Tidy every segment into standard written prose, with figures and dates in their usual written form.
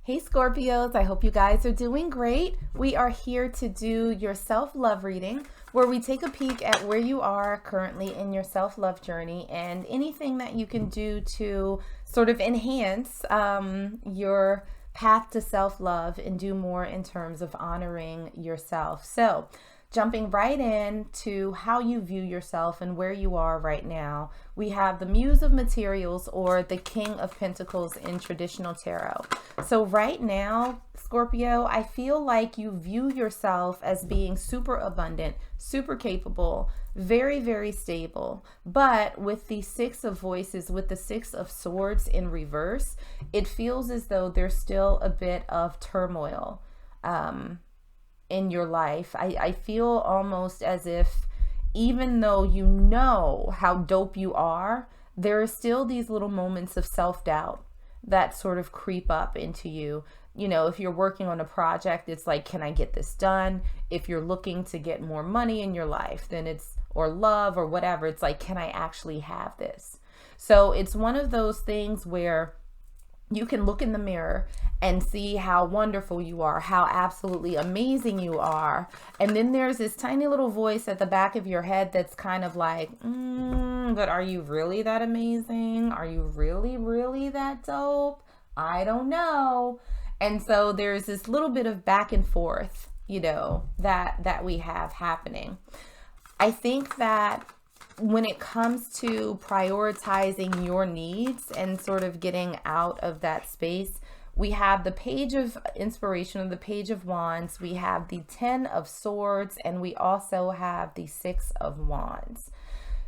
Hey Scorpios, I hope you guys are doing great. We are here to do your self-love reading where we take a peek at where you are currently in your self-love journey and anything that you can do to sort of enhance your path to self-love and do more in terms of honoring yourself. So jumping right in to how you view yourself and where you are right now, we have the Muse of Materials or the King of Pentacles in traditional tarot. So right now, Scorpio, I feel like you view yourself as being super abundant, super capable, very, very stable. But with the Six of Voices, with the Six of Swords in reverse, it feels as though there's still a bit of turmoil in your life. I feel almost as if even though you know how dope you are, there are still these little moments of self-doubt that sort of creep up into you. You know, if you're working on a project, it's like, can I get this done? If you're looking to get more money in your life, then it's, or love or whatever, it's like, can I actually have this? So it's one of those things where you can look in the mirror and see how wonderful you are, how absolutely amazing you are. And then there's this tiny little voice at the back of your head that's kind of like, but are you really that amazing? Are you really, really that dope? I don't know. And so there's this little bit of back and forth, you know, that we have happening. I think that when it comes to prioritizing your needs and sort of getting out of that space, we have the Page of Inspiration, the Page of Wands, we have the Ten of Swords, and we also have the Six of Wands.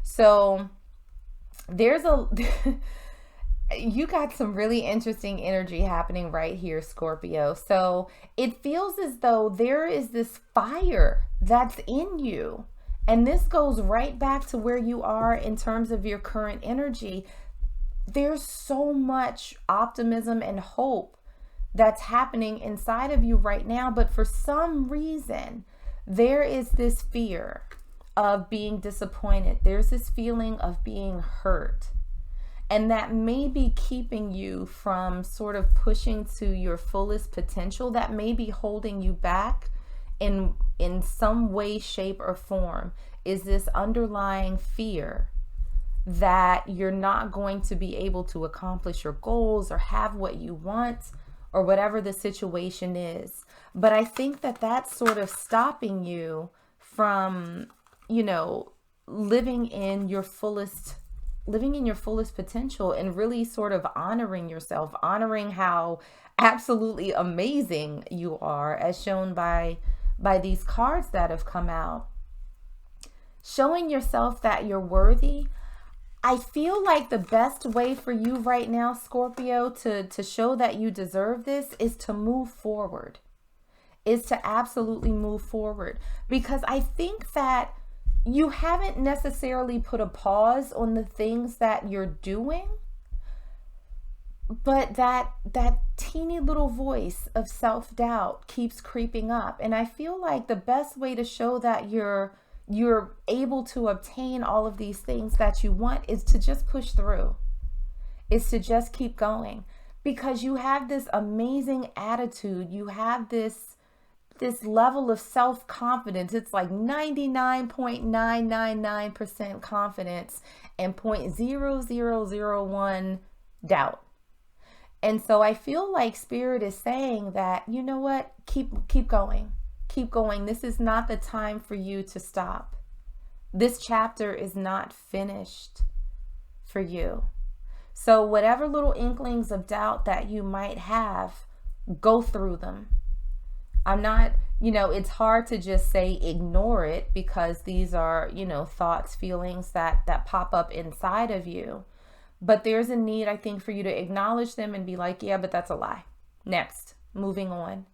So there's you got some really interesting energy happening right here, Scorpio. So it feels as though there is this fire that's in you. And this goes right back to where you are in terms of your current energy. There's so much optimism and hope that's happening inside of you right now. But for some reason, there is this fear of being disappointed. There's this feeling of being hurt. And that may be keeping you from sort of pushing to your fullest potential. That may be holding you back in some way, shape, or form. Is this underlying fear that you're not going to be able to accomplish your goals or have what you want or whatever the situation is. But I think that that's sort of stopping you from, you know, living in your fullest potential and really sort of honoring yourself, honoring how absolutely amazing you are, as shown by these cards that have come out. Showing yourself that you're worthy. I feel like the best way for you right now, Scorpio, to show that you deserve this is to move forward. Is to absolutely move forward. Because I think that you haven't necessarily put a pause on the things that you're doing, but that teeny little voice of self-doubt keeps creeping up. And I feel like the best way to show that you're able to obtain all of these things that you want is to just push through, is to just keep going, because you have this amazing attitude. You have this level of self-confidence. It's like 99.999% confidence and 0.0001 doubt. And so I feel like Spirit is saying that, you know what, keep going. Keep going. This is not the time for you to stop. This chapter is not finished for you. So whatever little inklings of doubt that you might have, go through them. I'm not, you know, it's hard to just say ignore it, because these are, you know, thoughts, feelings that pop up inside of you. But there's a need, I think, for you to acknowledge them and be like, yeah, but that's a lie. Next, moving on.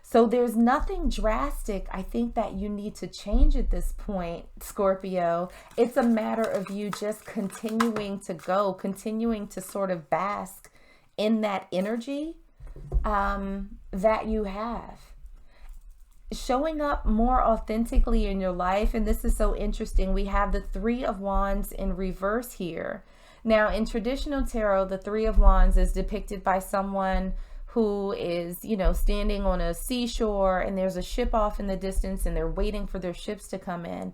So there's nothing drastic, I think, that you need to change at this point, Scorpio. It's a matter of you just continuing to go, continuing to sort of bask in that energy that you have. Showing up more authentically in your life. And this is so interesting. We have the Three of Wands in reverse here. Now, in traditional tarot, the Three of Wands is depicted by someone who is, you know, standing on a seashore and there's a ship off in the distance and they're waiting for their ships to come in.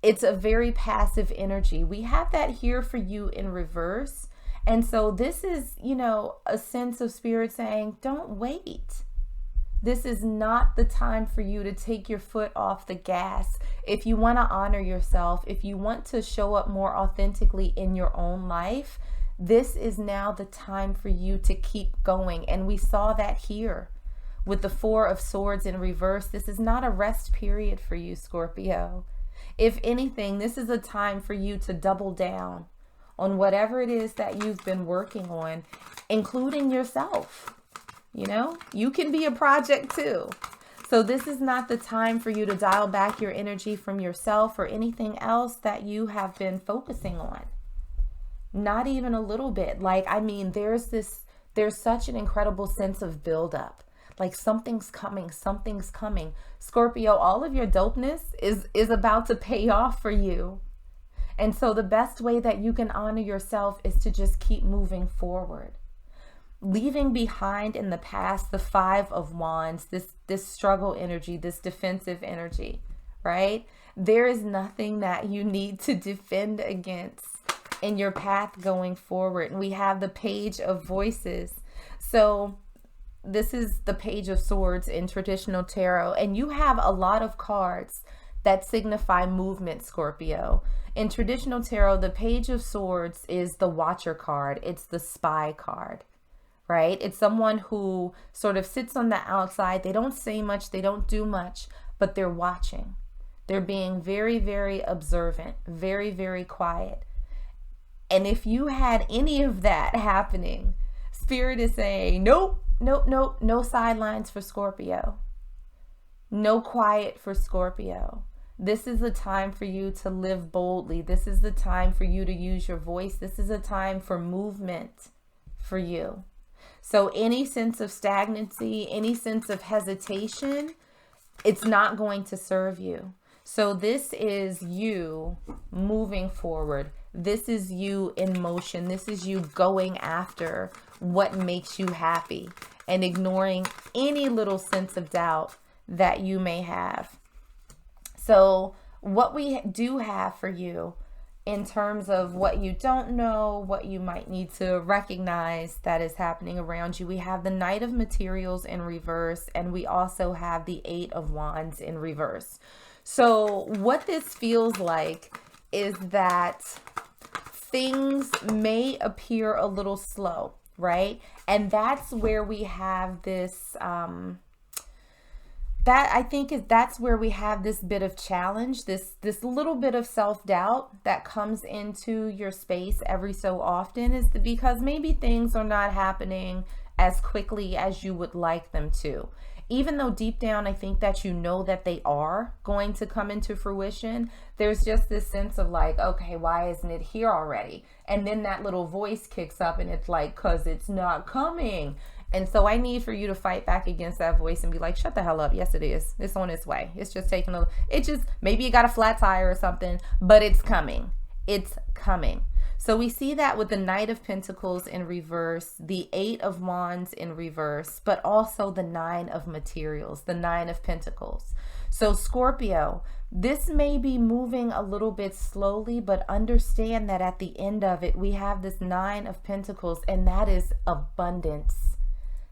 It's a very passive energy. We have that here for you in reverse. And so this is, you know, a sense of spirit saying, don't wait. This is not the time for you to take your foot off the gas. If you want to honor yourself, if you want to show up more authentically in your own life, this is now the time for you to keep going. And we saw that here with the Four of Swords in reverse. This is not a rest period for you, Scorpio. If anything, this is a time for you to double down on whatever it is that you've been working on, including yourself. You know, you can be a project too. So this is not the time for you to dial back your energy from yourself or anything else that you have been focusing on. Not even a little bit. Like, I mean, there's such an incredible sense of buildup. Like something's coming, something's coming. Scorpio, all of your dopeness is about to pay off for you. And so the best way that you can honor yourself is to just keep moving forward. Leaving behind in the past the Five of Wands, this struggle energy, this defensive energy, right? There is nothing that you need to defend against in your path going forward. And we have the Page of Voices. So this is the Page of Swords in traditional tarot. And you have a lot of cards that signify movement, Scorpio. In traditional tarot, the Page of Swords is the Watcher card. It's the spy card, right? It's someone who sort of sits on the outside. They don't say much. They don't do much, but they're watching. They're being very, very observant, very, very quiet. And if you had any of that happening, Spirit is saying, nope, nope, nope, no sidelines for Scorpio. No quiet for Scorpio. This is the time for you to live boldly. This is the time for you to use your voice. This is a time for movement for you. So any sense of stagnancy, any sense of hesitation, it's not going to serve you. So this is you moving forward. This is you in motion. This is you going after what makes you happy and ignoring any little sense of doubt that you may have. So what we do have for you in terms of what you don't know, what you might need to recognize that is happening around you, we have the Knight of Materials in reverse, and we also have the Eight of Wands in reverse. So what this feels like is that things may appear a little slow, right? And that's where we have this, that's where we have this bit of challenge, this little bit of self-doubt that comes into your space every so often, is because maybe things are not happening as quickly as you would like them to. Even though deep down, I think that you know that they are going to come into fruition, there's just this sense of like, okay, why isn't it here already? And then that little voice kicks up and it's like, cause it's not coming. And so I need for you to fight back against that voice and be like, shut the hell up. Yes, it is. It's on its way. It's just taking maybe you got a flat tire or something, but it's coming. It's coming. So we see that with the Knight of Pentacles in reverse, the Eight of Wands in reverse, but also the Nine of Materials, the Nine of Pentacles. So Scorpio, this may be moving a little bit slowly, but understand that at the end of it, we have this Nine of Pentacles, and that is abundance.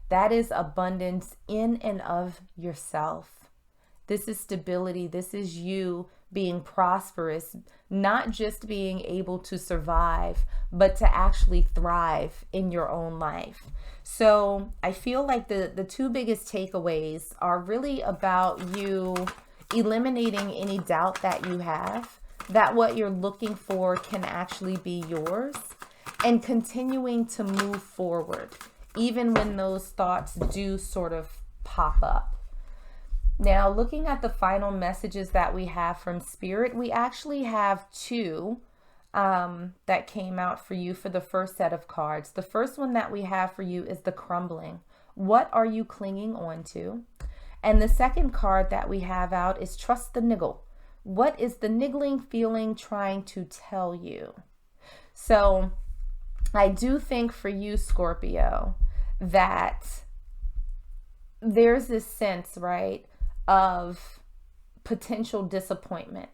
That is abundance in and of yourself. This is stability. This is you being prosperous, not just being able to survive, but to actually thrive in your own life. So I feel like the two biggest takeaways are really about you eliminating any doubt that you have, that what you're looking for can actually be yours, and continuing to move forward, even when those thoughts do sort of pop up. Now, looking at the final messages that we have from Spirit, we actually have two that came out for you for the first set of cards. The first one that we have for you is the Crumbling. What are you clinging on to? And the second card that we have out is Trust the Niggle. What is the niggling feeling trying to tell you? So I do think for you, Scorpio, that there's this sense, right, of potential disappointment.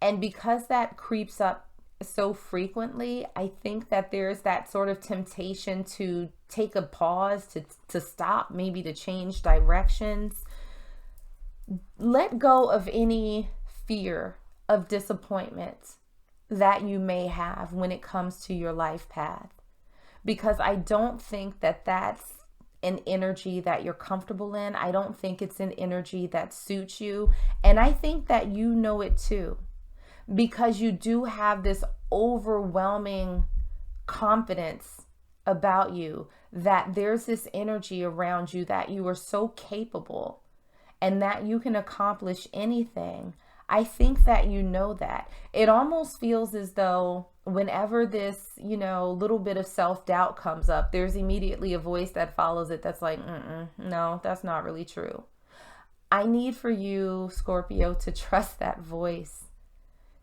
And because that creeps up so frequently, I think that there's that sort of temptation to take a pause, to stop, maybe to change directions. Let go of any fear of disappointment that you may have when it comes to your life path, because I don't think that that's an energy that you're comfortable in. I don't think it's an energy that suits you. And I think that you know it too, because you do have this overwhelming confidence about you that there's this energy around you that you are so capable and that you can accomplish anything. I think that you know that. It almost feels as though whenever this, little bit of self-doubt comes up, there's immediately a voice that follows it that's like, no, that's not really true. I need for you, Scorpio, to trust that voice,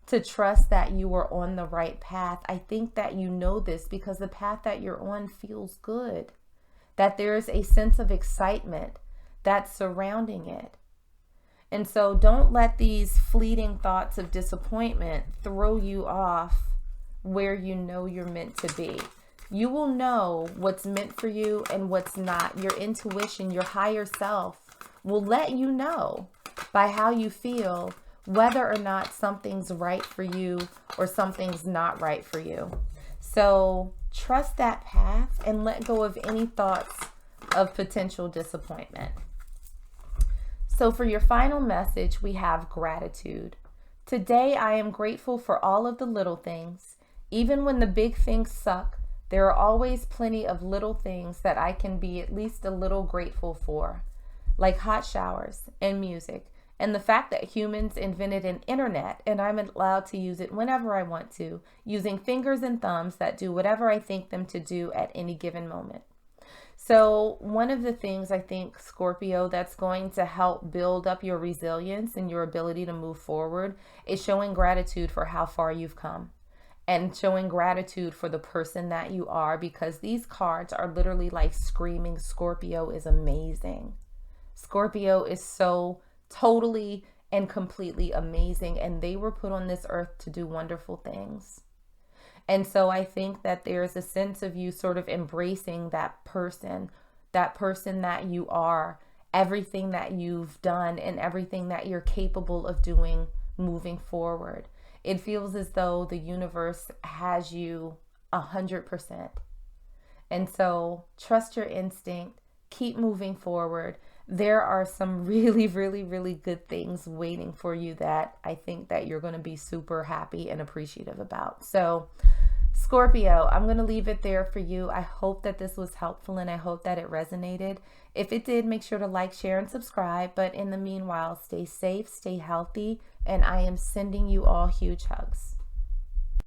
to trust that you are on the right path. I think that you know this because the path that you're on feels good, that there's a sense of excitement that's surrounding it. And so don't let these fleeting thoughts of disappointment throw you off where you know you're meant to be. You will know what's meant for you and what's not. Your intuition, your higher self will let you know by how you feel whether or not something's right for you or something's not right for you. So trust that path and let go of any thoughts of potential disappointment. So for your final message, we have gratitude. Today, I am grateful for all of the little things. Even when the big things suck, there are always plenty of little things that I can be at least a little grateful for, like hot showers and music, and the fact that humans invented an internet and I'm allowed to use it whenever I want to, using fingers and thumbs that do whatever I think them to do at any given moment. So one of the things I think, Scorpio, that's going to help build up your resilience and your ability to move forward is showing gratitude for how far you've come and showing gratitude for the person that you are, because these cards are literally like screaming, Scorpio is amazing. Scorpio is so totally and completely amazing, and they were put on this earth to do wonderful things. And so I think that there's a sense of you sort of embracing that person that you are, everything that you've done and everything that you're capable of doing moving forward. It feels as though the universe has you 100%. And so trust your instinct, keep moving forward. There are some really, really, really good things waiting for you that I think that you're going to be super happy and appreciative about. So Scorpio, I'm going to leave it there for you. I hope that this was helpful and I hope that it resonated. If it did, make sure to like, share, and subscribe. But in the meanwhile, stay safe, stay healthy, and I am sending you all huge hugs.